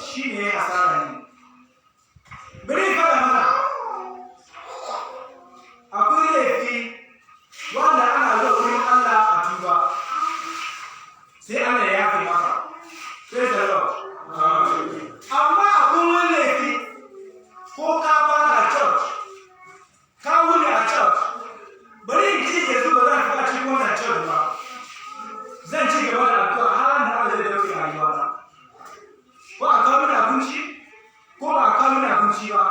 shi ne asara ne. Bari fada mana akwai laifi wanda ana zuwa wurin Allah a tuba sai Allah ya yafe maka. Praise the Lord. Amma akwai wani laifi ko ka fara a church, ka wuni a church, bari in ci yanzu ba zan fara cikin wannan church ba. Zan ci gaba da addu'a har da Allah zai dauke rayuwata. Ko a kawo mini abinci ko ba a kawo mini abinci ba.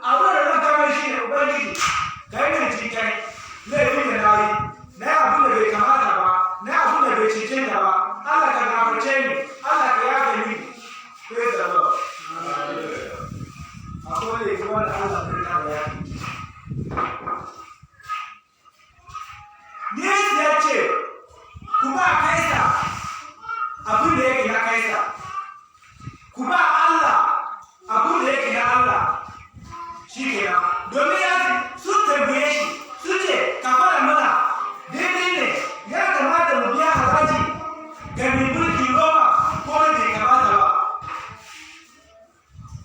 Abin da zan kawo shi ne Ubangiji, ka yi min cikai, laifin da na yi, na yi abin da bai kamata ba, na yi abin da bai cancanta ba. Allah ka gafarce ni, Allah ka yafe ni. Praise the Lord. Akwai laifi wanda Allah zai kawo yafe. Yesu ya ce, ku ba Kaisa abin da yake na Kaisa, ku ba Allah abin da yake na Allah. Shi kenan, domin ya sun tambaye shi, sun ce ka fara mana daidai ne ya kamata mu biya haraji ga mai mulki Roma ko bai kamata ba.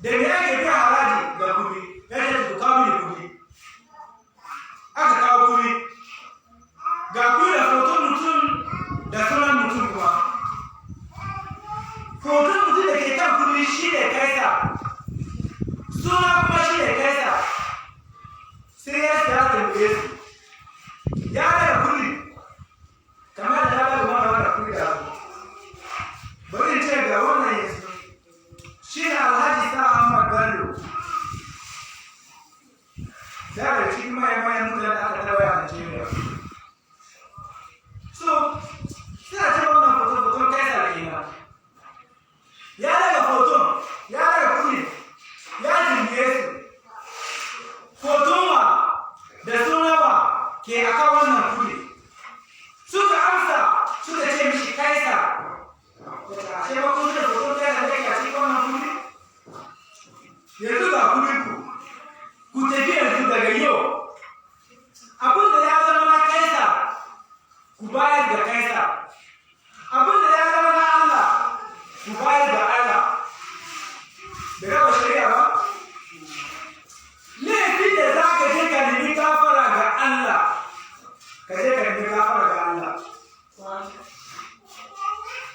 Da me ake biya haraji ga kuɗi? Ya ce ku kawo mini kuɗi. Aka kawo kuɗi. Ga kuɗi da hoton mutum da sunan mutum kuma. Hoton mutum da ke kan kuɗi shi ne Kaisa. Suna kuma shi ne Kaisa. Sai ya tambaye su. Ya daga kuɗi. Kamar da ya daga mana kuɗi da abu. Bari in ce ga wannan yanzu. Shi ne Alhaji Sa Ahmad Bello. Daga cikin mayan mutane da aka tawaya a Najeriya. So, suna ce wannan foton Kaisa kenan. Ya daga foton, ya daga kuɗi, ya tambaye su. Foton wa da suna wa ke akan wannan kuɗi. Suka amsa suka ce mishi Kaisa. Ashe ba kun da foton Kaisa ne ke a cikin wannan kuɗi? Yanzu ga kuɗin ku tafi yanzu daga yau. Abin da ya zama na Kaisa, ku bayar da Kaisa. Abin da ya zama na Allah, ku bayar da Allah. Bai raba shari'a ba? Laifin da za ka je ka nemi gafara ga Allah, ka je ka nemi gafara ga Allah.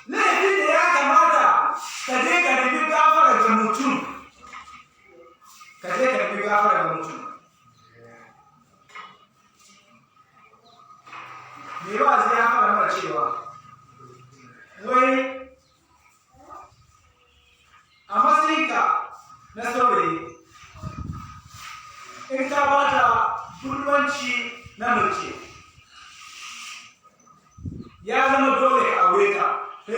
Laifin da ya kamata ka je ka nemi gafara ga mutum, ka je ka nemi gafara ga mutum. Me ba zai ya fara mana cewa, wai a matsayinka na saurayi, in ka ba ta budurwanci na mace, ya zama dole ka aure ta.